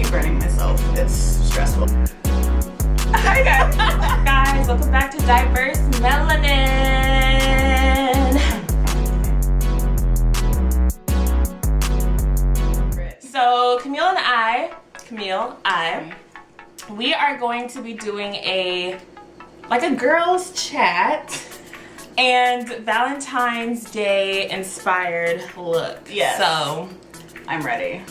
keep burning myself. It's stressful. Hi guys. Guys, welcome back to Diverse Melanin. So Camille and I, we are going to be doing a girls chat and Valentine's Day inspired look. Yes. So I'm ready.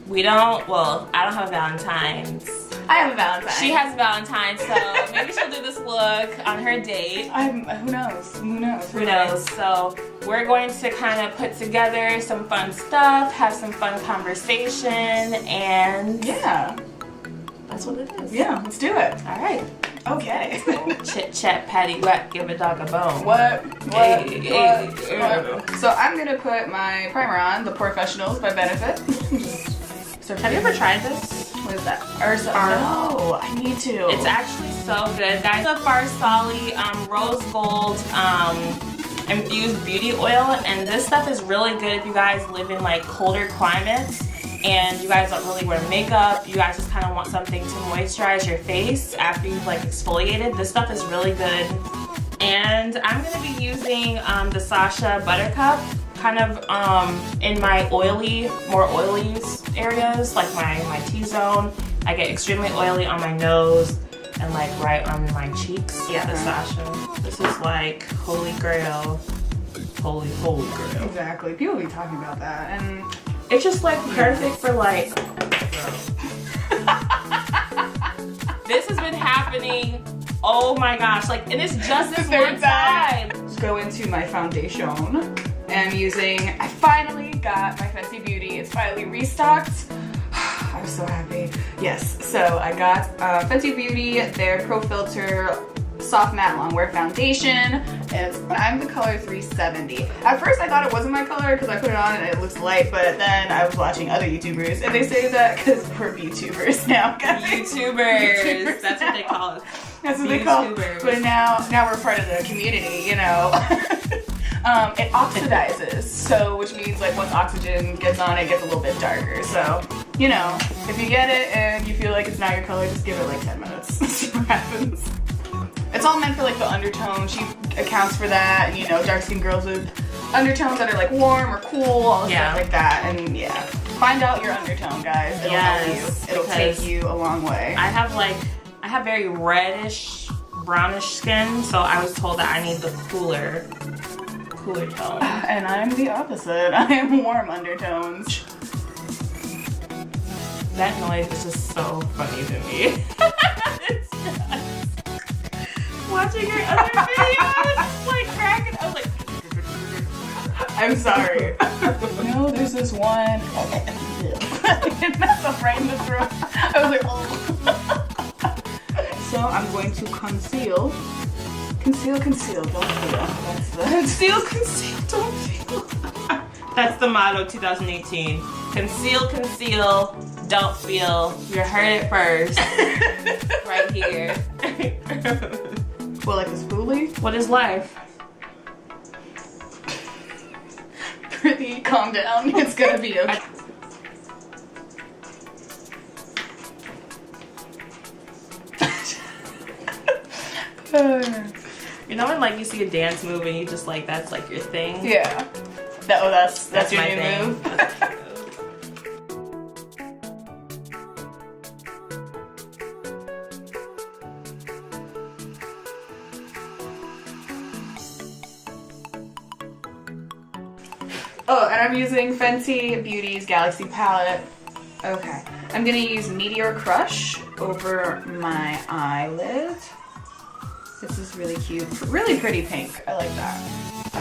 I don't have a Valentine's. I have a Valentine. She has a Valentine, so maybe she'll do this look on her date. Who knows? Who knows? Who knows? So we're going to kind of put together some fun stuff, have some fun conversation, and yeah, that's what it is. Yeah, let's do it. All right. Okay. Chit chat, patty whack, give a dog a bone. What? Hey. So I'm gonna put my primer on, the Professionals by Benefit. So have you ever tried this? What is that? No, I need to. It's actually so good, guys. The Farsali rose gold infused beauty oil, and this stuff is really good if you guys live in like colder climates and you guys don't really wear makeup. You guys just kind of want something to moisturize your face after you've like exfoliated. This stuff is really good. And I'm gonna be using the Sacha Buttercup kind of in my more oily areas, like my T-zone. I get extremely oily on my nose and like right on my cheeks. Yeah, the Sacha. This is like holy grail. Holy grail. Exactly. People be talking about that, and it's just like perfect for like. This has been happening. Oh my gosh! Like, and it's just this one time. Just go into my foundation. And I'm using, I finally got my Fenty Beauty. It's finally restocked. I'm so happy. Yes, so I got Fenty Beauty, their Pro Filter Soft Matte Longwear Foundation. I'm the color 370. At first I thought it wasn't my color because I put it on and it looks light, but then I was watching other YouTubers and they say that because we're VTubers now, guys. YouTubers. That's what they call us. That's what they call it. But now we're part of the community, you know. It oxidizes, so which means like once oxygen gets on, it gets a little bit darker. So, you know, if you get it and you feel like it's not your color, just give it like 10 minutes. See what happens. It's all meant for like the undertone. She accounts for that, and you know, dark skinned girls with undertones that are like warm or cool, all stuff like that. And yeah, find out your undertone, guys. It'll help you. It'll take you a long way. I have very reddish, brownish skin, so I was told that I need the cooler tone. And I'm the opposite. I am warm undertones. That noise is just so funny to me. It's just watching your other videos, like cracking. I was like, I'm sorry. No, there's this one. It messed up right in the throat. I was like, oh. So I'm going to conceal. Conceal, don't feel. That's the conceal, don't feel. That's the motto 2018. Conceal, don't feel. You heard it first. Right here. Well, like a spoolie? What is life? Pretty, calm down. It's gonna be okay. You know when like you see a dance move and you just like that's like your thing? Yeah. That's your my new thing. move. Oh, and I'm using Fenty Beauty's Galaxy palette. Okay. I'm gonna use Meteor Crush over my eyelid. This is really cute. Really pretty pink. I like that.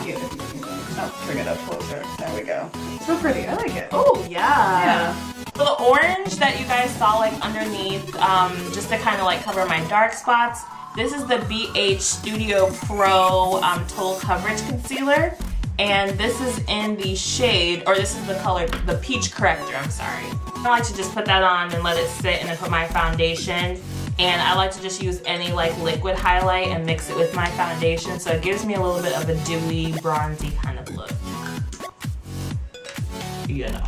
Cute. Oh, bring it up closer. There we go. So pretty. I like it. Oh, yeah. Yeah. So the orange that you guys saw like underneath, just to kind of like cover my dark spots, this is the BH Studio Pro Total Coverage Concealer. And this is in the shade, or this is the color, the peach corrector, I'm sorry. I like to just put that on and let it sit and then put my foundation. And I like to just use any like liquid highlight and mix it with my foundation, so it gives me a little bit of a dewy, bronzy kind of look. You know.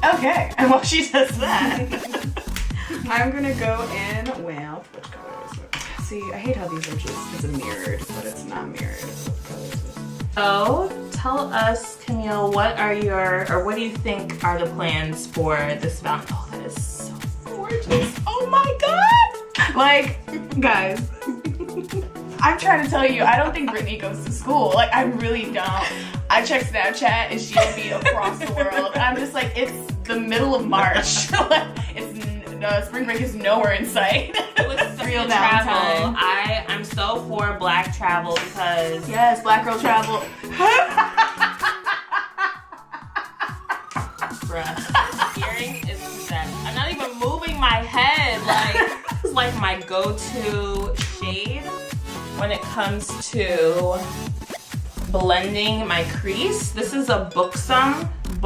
Okay, and while she does that, I'm gonna go in with, which color is it? See, I hate how these are just, it's a mirrored, but it's not mirrored. What color is it? So, tell us, Camille, what do you think are the plans for this Valentine's? Oh, that is so gorgeous. Oh my God! Like, guys, I'm trying to tell you, I don't think Brittany goes to school. Like, I really don't. I check Snapchat and she'll be across the world. I'm just like, it's the middle of March. Spring break is nowhere in sight. Real travel. I'm so for black travel because yes, black girl travel. Bruh, earring is possessed. I'm not even moving my head. Like, this is like my go-to shade when it comes to blending my crease. This is a Buxom. I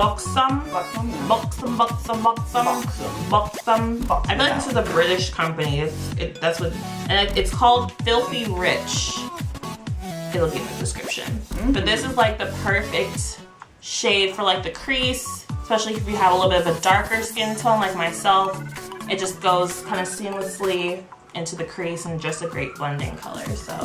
feel like this is a British company. It's called Filthy Rich. It'll be in the description. But this is like the perfect shade for like the crease, especially if you have a little bit of a darker skin tone like myself. It just goes kind of seamlessly into the crease and just a great blending color. So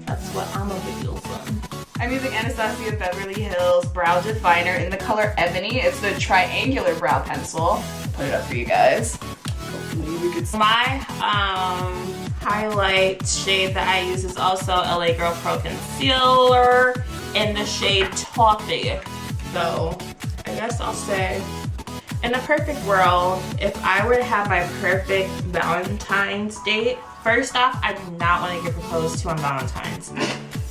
that's what I'm a big deal from. I'm using Anastasia Beverly Hills Brow Definer in the color Ebony. It's the triangular brow pencil. Put it up for you guys. Hopefully we can see. My highlight shade that I use is also LA Girl Pro Concealer in the shade Toffee. So I guess I'll say, in a perfect world, if I were to have my perfect Valentine's date, first off, I do not want to get proposed to on Valentine's.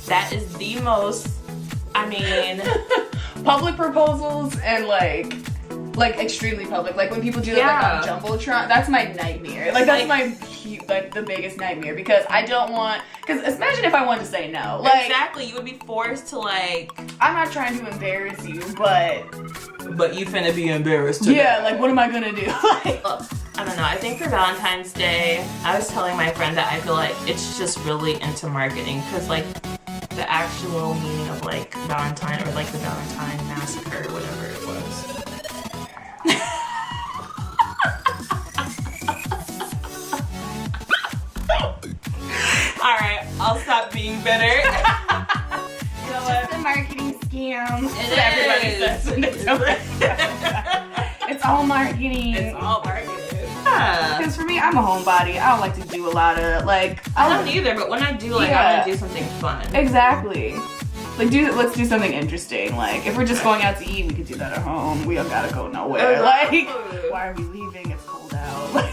That is the most, I mean... public proposals and like extremely public. Like when people do that like on Jumbotron, that's my nightmare. Like that's like the biggest nightmare because I don't want, because imagine if I wanted to say no. Like, exactly, you would be forced to like... I'm not trying to embarrass you, but you finna be embarrassed today. Yeah, like what am I gonna do? Like, I don't know, I think for Valentine's Day, I was telling my friend that I feel like it's just really into marketing because like the actual meaning of like Valentine or like the Valentine massacre or whatever it was. Alright, I'll stop being bitter. You know what? It's a marketing scam. Everybody says. It's all marketing. It's all marketing. Because for me, I'm a homebody. I don't like to do a lot of like. I don't either, but when I do, like, I want to do something fun. Exactly. Like, let's do something interesting. Like, if we're just going out to eat, we could do that at home. We don't gotta go nowhere. Like, why are we leaving? It's cold out.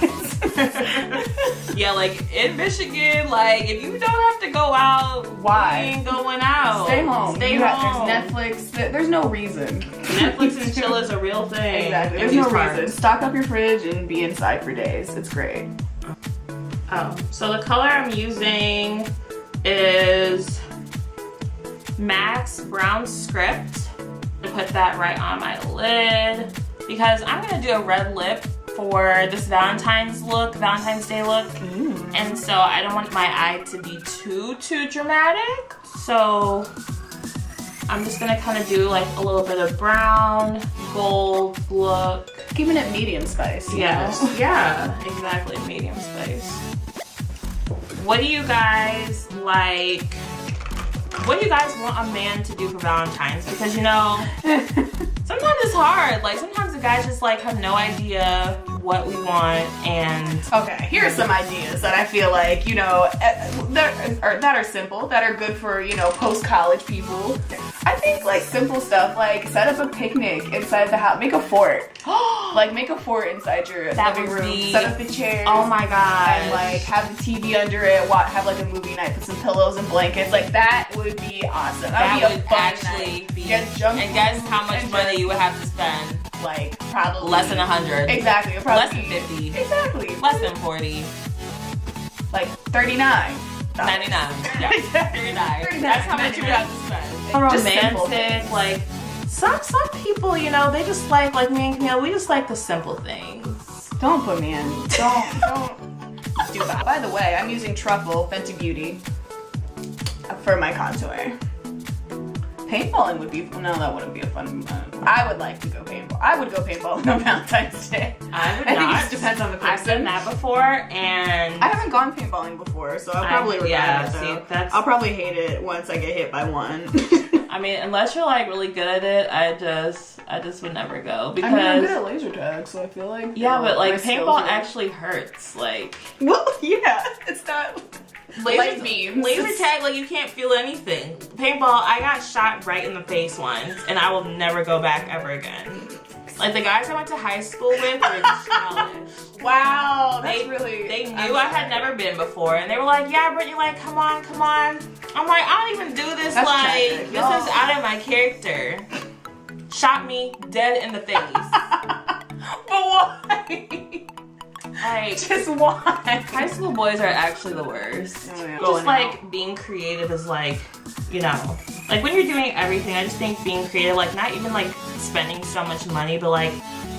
Yeah, like in Michigan, like if you don't have to go out, why? You ain't going out. Stay home. Stay home. There's Netflix. There's no reason. Netflix and chill is a real thing. Exactly. There's no reason. Stock up your fridge and be inside for days. It's great. Oh, so the color I'm using is Max Brown Script. To put that right on my lid because I'm gonna do a red lip for this Valentine's Day look. And so I don't want my eye to be too dramatic. So I'm just gonna kind of do like a little bit of brown, gold look. Keeping it medium spice. Yes, yeah, exactly, medium spice. What do you guys like? What do you guys want a man to do for Valentine's? Because you know, sometimes it's hard. Like sometimes the guys just like have no idea what we want and... Okay, here are some ideas that I feel like, you know, that are simple, that are good for, you know, post-college people. I think like simple stuff like set up a picnic inside the house, make a fort. Like make a fort inside your living room, set up the chairs. Oh my god. And like have the TV under it, have like a movie night, put some pillows and blankets. Like that would be awesome. That would be would a fun actually night. be... Get junk and guess how much money you would have to spend? Like probably... Less than 100. Exactly. Less than 50. Exactly. Less than 40. Like 39. 99. Yeah. 39. That's how much you would have to spend. Romantic, like some people, you know, they just like me and Camille, we just like the simple things. Don't put me in. Don't do that. By the way, I'm using Truffle Fenty Beauty for my contour. Paintballing would be, no, that wouldn't be a fun one. I would like to go paintball. I would go paintballing on Valentine's Day. I would I not. think it just depends on the person. I've done that before, and I haven't gone paintballing before, so I'll probably regret it though. See, I'll probably hate it once I get hit by one. I mean, unless you're like really good at it, I just would never go because I mean, I'm good at laser tag, so I feel like but like paintball are... actually hurts. Like, well, yeah, it's not light beams. Laser tag, like you can't feel anything. Paintball, I got shot right in the face once, and I will never go back ever again. Like the guys I went to high school with were challenged. Wow, They knew I had never been before, and they were like, "Yeah, Brittany, like, come on." I'm like, I don't even do this. That's like, tragic. this is out of my character. Shot me dead in the face. But why? Like, Just why? high school boys are actually the worst. Oh, yeah. Just like being creative is like, you know, like when you're doing everything, I just think being creative, like not even like spending so much money, but like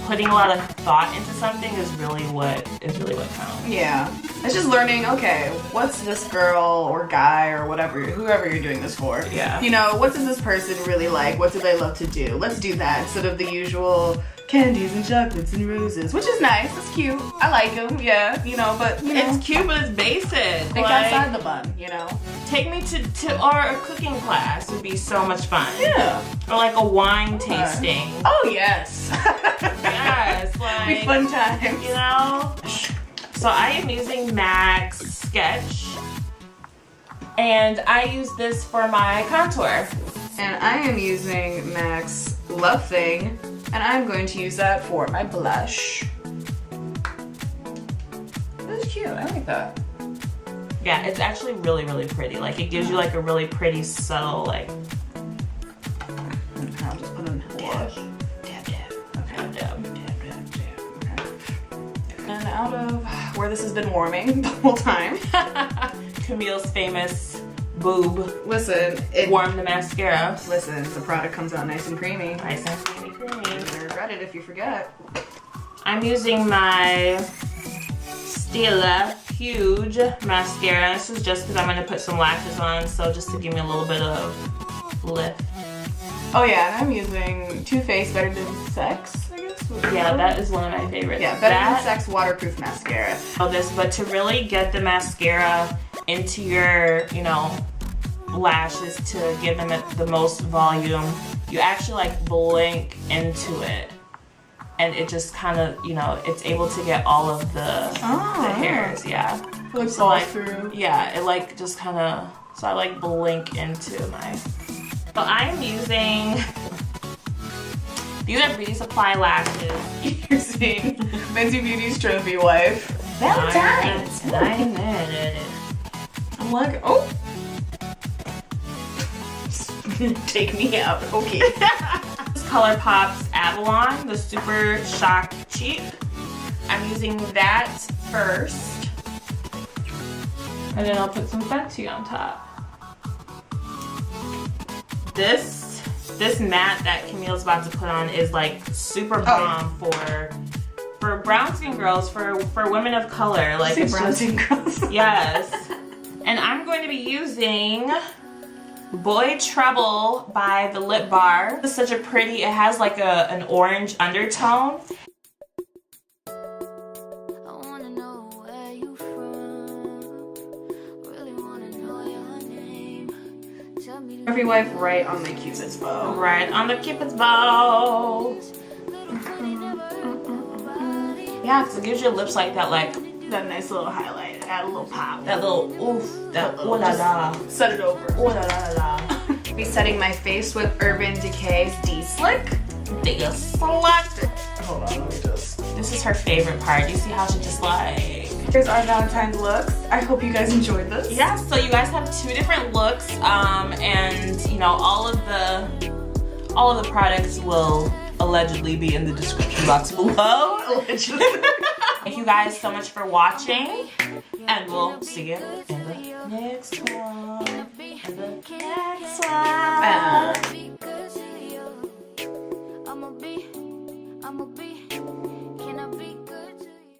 putting a lot of thought into something is really what counts. Yeah. It's just learning, okay, what's this girl or guy or whatever, whoever you're doing this for? Yeah. You know, what does this person really like? What do they love to do? Let's do that instead of the usual candies and chocolates and roses, which is nice. It's cute. I like them, yeah, you know, but you know, It's cute, but it's basic. think Like, outside the bun, you know? take me to our cooking class would be so much fun. Yeah. Or like a wine tasting. Oh, yes. Yes, like, Be fun times. you know? So I am using MAC's Sketch, and I use this for my contour. And I am using MAC's Love Thing, and I'm going to use that for my blush. That's cute, I like that. Yeah, it's actually really, really pretty. Like, it gives you like a really pretty, subtle, like, I'll just put in blush. Dab, dab. Okay. dab. Dab, dab, dab. Okay. And out of where this has been warming the whole time. Camille's famous boob. Listen, Warm the mascara. Listen, the product comes out nice and creamy. Nice and creamy. You're gonna regret it if you forget. I'm using my Stila Huge mascara. This is just because I'm going to put some lashes on, so just to give me a little bit of lift. Oh yeah, and I'm using Too Faced Better Than Sex, I guess. Yeah, that is one of my favorites. Yeah, Better Than Sex waterproof mascara. But to really get the mascara into your, you know, lashes to give them the most volume, you actually like blink into it. And it just kind of, you know, it's able to get all of the hairs, yeah. Like So like, through. yeah, it like just kind of, so I like blink into my, so I'm using, these are Beauty Supply lashes. You're seeing Fenty Beauty's trophy wife. Valentine's. I'm like, oh. Take me out, okay. ColourPop's Avalon, the Super Shock Cheap. I'm using that first. And then I'll put some Fenty on top. This matte that Camille's about to put on is like super bomb for brown skin girls, for women of color. Like, it's brown just, skin girls. yes. And I'm going to be using Boy Trouble by the Lip Bar. It's such a pretty, it has like an orange undertone. Trophy wife right on the Cupid's bow. Right on the Cupid's bow. Yeah, because it gives your lips like that, like, That nice little highlight, add a little pop. that little oof, that oh la la. Set it over. Oh la la la. Be setting my face with Urban Decay's D-Slick. Select. Hold on, let me just. This is her favorite part. You see how she just like. Here's our Valentine's looks. I hope you guys enjoyed this. Yeah, so you guys have 2 different looks, and you know, all of the products will allegedly be in the description box below. Allegedly. Thank you guys so much for watching, and we'll see you in the next one. Bye. I'ma be, can I be